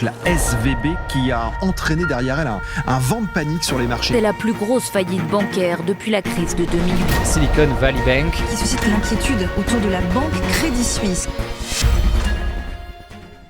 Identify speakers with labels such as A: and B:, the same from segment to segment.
A: la SVB qui a entraîné derrière elle un vent de panique sur les marchés.
B: C'est la plus grosse faillite bancaire depuis la crise de 2008.
C: Silicon Valley Bank.
D: Qui suscite l'inquiétude autour de la banque Crédit Suisse.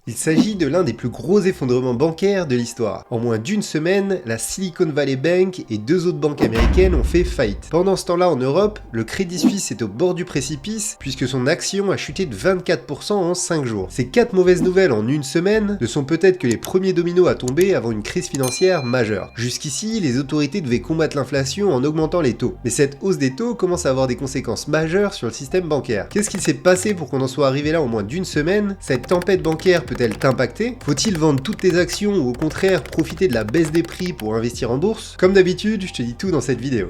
E: Il s'agit de l'un des plus gros effondrements bancaires de l'histoire. En moins d'une semaine, la Silicon Valley Bank et deux autres banques américaines ont fait faillite. Pendant ce temps-là en Europe, le Crédit Suisse est au bord du précipice puisque son action a chuté de 24% en 5 jours. Ces 4 mauvaises nouvelles en une semaine ne sont peut-être que les premiers dominos à tomber avant une crise financière majeure. Jusqu'ici, les autorités devaient combattre l'inflation en augmentant les taux. Mais cette hausse des taux commence à avoir des conséquences majeures sur le système bancaire. Qu'est-ce qui s'est passé pour qu'on en soit arrivé là en moins d'une semaine? Cette tempête bancaire peut-elle t'impacter? Faut-il vendre toutes tes actions ou au contraire profiter de la baisse des prix pour investir en bourse? Comme d'habitude, je te dis tout dans cette vidéo.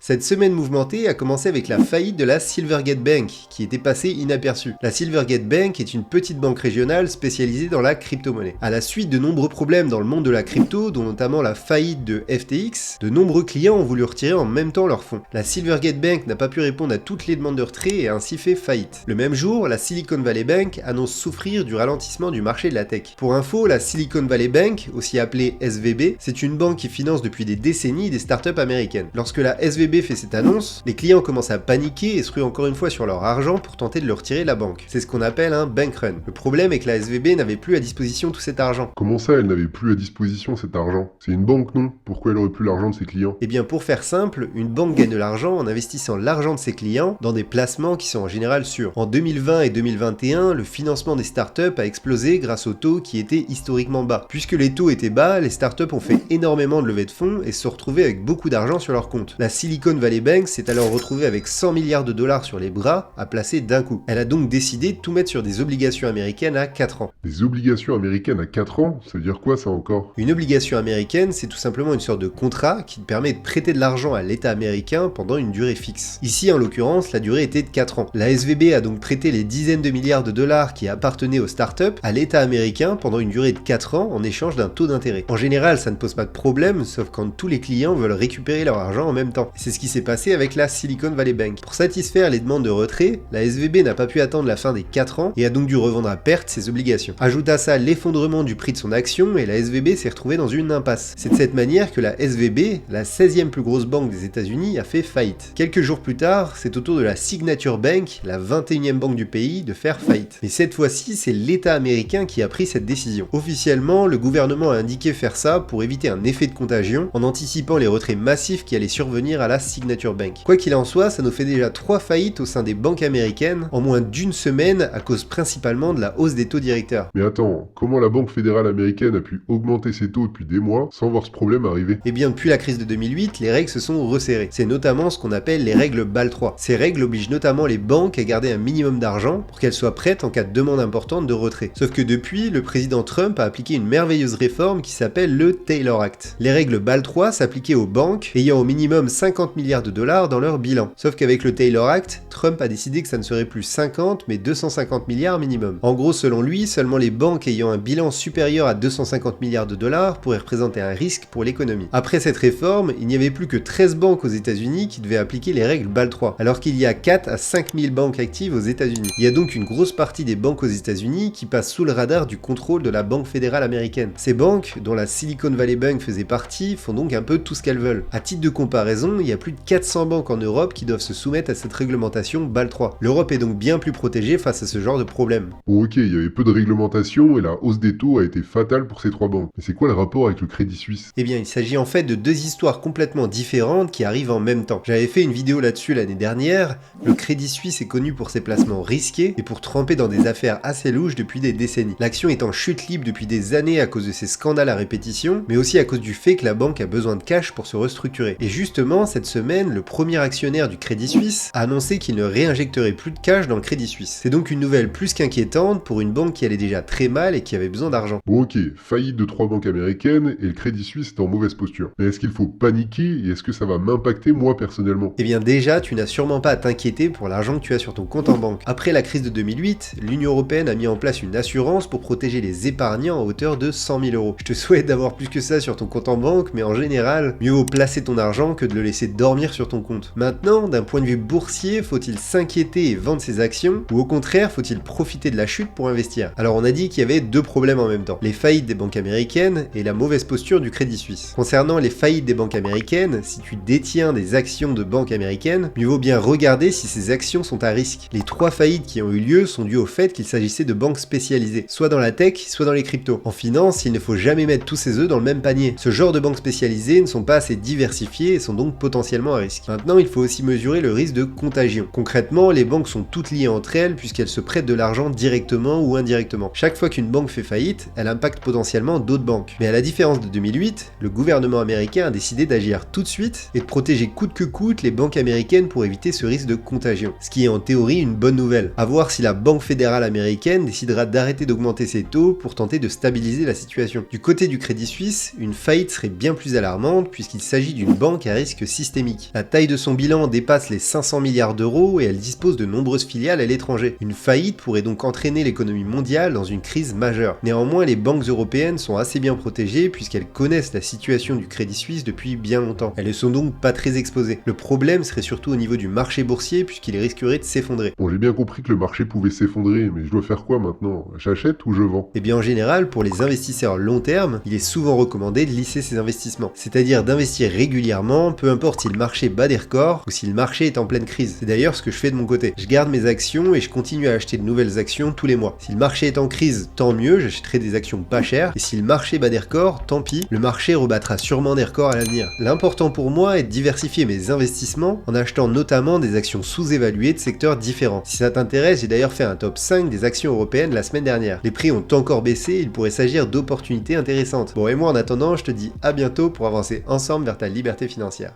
E: Cette semaine mouvementée a commencé avec la faillite de la Silvergate Bank, qui était passée inaperçue. La Silvergate Bank est une petite banque régionale spécialisée dans la crypto-monnaie. À la suite de nombreux problèmes dans le monde de la crypto, dont notamment la faillite de FTX, de nombreux clients ont voulu retirer en même temps leurs fonds. La Silvergate Bank n'a pas pu répondre à toutes les demandes de retrait et a ainsi fait faillite. Le même jour, la Silicon Valley Bank annonce souffrir du ralentissement du marché de la tech. Pour info, la Silicon Valley Bank, aussi appelée SVB, c'est une banque qui finance depuis des décennies des startups américaines. Lorsque la SVB fait cette annonce, les clients commencent à paniquer et se ruent encore une fois sur leur argent pour tenter de le retirer de la banque. C'est ce qu'on appelle un bank run. Le problème est que la SVB n'avait plus à disposition tout cet argent.
F: Comment ça, elle n'avait plus à disposition cet argent? C'est une banque, non? Pourquoi elle aurait plus l'argent de ses clients?
E: Eh bien, pour faire simple, une banque gagne de l'argent en investissant l'argent de ses clients dans des placements qui sont en général sûrs. En 2020 et 2021, le financement des startups a explosé grâce aux taux qui étaient historiquement bas. Puisque les taux étaient bas, les startups ont fait énormément de levées de fonds et se sont retrouvées avec beaucoup d'argent sur leur compte. La Silicon Valley Bank s'est alors retrouvée avec 100 milliards de dollars sur les bras à placer d'un coup. Elle a donc décidé de tout mettre sur des obligations américaines à 4 ans.
F: Des obligations américaines à 4 ans? Ça veut dire quoi ça encore?
E: Une obligation américaine, c'est tout simplement une sorte de contrat qui te permet de prêter de l'argent à l'État américain pendant une durée fixe. Ici, en l'occurrence, la durée était de 4 ans. La SVB a donc prêté les dizaines de milliards de dollars qui appartenaient aux startups à l'État américain pendant une durée de 4 ans en échange d'un taux d'intérêt. En général, ça ne pose pas de problème, sauf quand tous les clients veulent récupérer leur argent en même temps. Et c'est ce qui s'est passé avec la Silicon Valley Bank. Pour satisfaire les demandes de retrait, la SVB n'a pas pu attendre la fin des 4 ans et a donc dû revendre à perte ses obligations. Ajoute à ça l'effondrement du prix de son action et la SVB s'est retrouvée dans une impasse. C'est de cette manière que la SVB, la 16e plus grosse banque des États-Unis, a fait faillite. Quelques jours plus tard, c'est au tour de la Signature Bank, la 21e banque du pays, de faire faillite. Mais cette fois-ci, c'est l'État américain qui a pris cette décision. Officiellement, le gouvernement a indiqué faire ça pour éviter un effet de contagion en anticipant les retraits massifs qui allaient survenir à la Signature Bank. Quoi qu'il en soit, ça nous fait déjà 3 faillites au sein des banques américaines en moins d'une semaine à cause principalement de la hausse des taux directeurs.
F: Mais attends, comment la Banque fédérale américaine a pu augmenter ses taux depuis des mois sans voir ce problème arriver?
E: Eh bien, depuis la crise de 2008, les règles se sont resserrées. C'est notamment ce qu'on appelle les règles BAL 3. Ces règles obligent notamment les banques à garder un minimum d'argent pour qu'elles soient prêtes en cas de demande importante de retrait. Sauf que depuis, le président Trump a appliqué une merveilleuse réforme qui s'appelle le Taylor Act. Les règles BAL 3 s'appliquaient aux banques ayant au minimum 50 milliards de dollars dans leur bilan. Sauf qu'avec le Taylor Act, Trump a décidé que ça ne serait plus 50 mais 250 milliards minimum. En gros, selon lui, seulement les banques ayant un bilan supérieur à 250 milliards de dollars pourraient représenter un risque pour l'économie. Après cette réforme, il n'y avait plus que 13 banques aux États-Unis qui devaient appliquer les règles BAL 3, alors qu'il y a 4 à 5 000 banques actives aux États-Unis. Il y a donc une grosse partie des banques aux États-Unis qui passent sous le radar du contrôle de la Banque fédérale américaine. Ces banques, dont la Silicon Valley Bank faisait partie, font donc un peu tout ce qu'elles veulent. À titre de comparaison, il y a plus de 400 banques en Europe qui doivent se soumettre à cette réglementation BAL 3. L'Europe est donc bien plus protégée face à ce genre de problème.
F: Bon ok, il y avait peu de réglementation et la hausse des taux a été fatale pour ces 3 banques. Mais c'est quoi le rapport avec le Crédit Suisse?
E: Eh bien, il s'agit en fait de 2 histoires complètement différentes qui arrivent en même temps. J'avais fait une vidéo là-dessus l'année dernière. Le Crédit Suisse est connu pour ses placements risqués et pour tremper dans des affaires assez louches depuis des décennies. L'action est en chute libre depuis des années à cause de ces scandales à répétition, mais aussi à cause du fait que la banque a besoin de cash pour se restructurer. Et justement, cette semaine, le premier actionnaire du Crédit Suisse a annoncé qu'il ne réinjecterait plus de cash dans le Crédit Suisse. C'est donc une nouvelle plus qu'inquiétante pour une banque qui allait déjà très mal et qui avait besoin d'argent.
F: Bon ok, faillite de 3 banques américaines et le Crédit Suisse est en mauvaise posture. Mais est-ce qu'il faut paniquer et est-ce que ça va m'impacter moi personnellement?
E: Eh bien déjà, tu n'as sûrement pas à t'inquiéter pour l'argent que tu as sur ton compte en banque. Après la crise de 2008, l'Union Européenne a mis en place une assurance pour protéger les épargnants à hauteur de 100 000 €. Je te souhaite d'avoir plus que ça sur ton compte en banque, mais en général, mieux vaut placer ton argent que de le laisser c'est dormir sur ton compte. Maintenant, d'un point de vue boursier, faut-il s'inquiéter et vendre ses actions, ou au contraire, faut-il profiter de la chute pour investir? Alors on a dit qu'il y avait deux problèmes en même temps, les faillites des banques américaines et la mauvaise posture du Crédit Suisse. Concernant les faillites des banques américaines, si tu détiens des actions de banques américaines, mieux vaut bien regarder si ces actions sont à risque. Les 3 faillites qui ont eu lieu sont dues au fait qu'il s'agissait de banques spécialisées, soit dans la tech, soit dans les cryptos. En finance, il ne faut jamais mettre tous ses œufs dans le même panier. Ce genre de banques spécialisées ne sont pas assez diversifiées et sont donc potentiellement à risque. Maintenant, il faut aussi mesurer le risque de contagion. Concrètement, les banques sont toutes liées entre elles puisqu'elles se prêtent de l'argent directement ou indirectement. Chaque fois qu'une banque fait faillite, elle impacte potentiellement d'autres banques. Mais à la différence de 2008, le gouvernement américain a décidé d'agir tout de suite et de protéger coûte que coûte les banques américaines pour éviter ce risque de contagion. Ce qui est en théorie une bonne nouvelle. À voir si la Banque fédérale américaine décidera d'arrêter d'augmenter ses taux pour tenter de stabiliser la situation. Du côté du Crédit Suisse, une faillite serait bien plus alarmante puisqu'il s'agit d'une banque à risque systémique. La taille de son bilan dépasse les 500 milliards d'euros et elle dispose de nombreuses filiales à l'étranger. Une faillite pourrait donc entraîner l'économie mondiale dans une crise majeure. Néanmoins, les banques européennes sont assez bien protégées puisqu'elles connaissent la situation du Crédit Suisse depuis bien longtemps. Elles ne sont donc pas très exposées. Le problème serait surtout au niveau du marché boursier puisqu'il risquerait de s'effondrer.
F: Bon, j'ai bien compris que le marché pouvait s'effondrer, mais je dois faire quoi maintenant? J'achète ou je vends?
E: Et bien en général, pour les investisseurs long terme, il est souvent recommandé de lisser ses investissements. C'est-à-dire d'investir régulièrement, peu importe si le marché bat des records ou si le marché est en pleine crise. C'est d'ailleurs ce que je fais de mon côté. Je garde mes actions et je continue à acheter de nouvelles actions tous les mois. Si le marché est en crise, tant mieux, j'achèterai des actions pas chères. Et si le marché bat des records, tant pis, le marché rebattra sûrement des records à l'avenir. L'important pour moi est de diversifier mes investissements en achetant notamment des actions sous-évaluées de secteurs différents. Si ça t'intéresse, j'ai d'ailleurs fait un top 5 des actions européennes la semaine dernière. Les prix ont encore baissé et il pourrait s'agir d'opportunités intéressantes. Bon, et moi en attendant, je te dis à bientôt pour avancer ensemble vers ta liberté financière.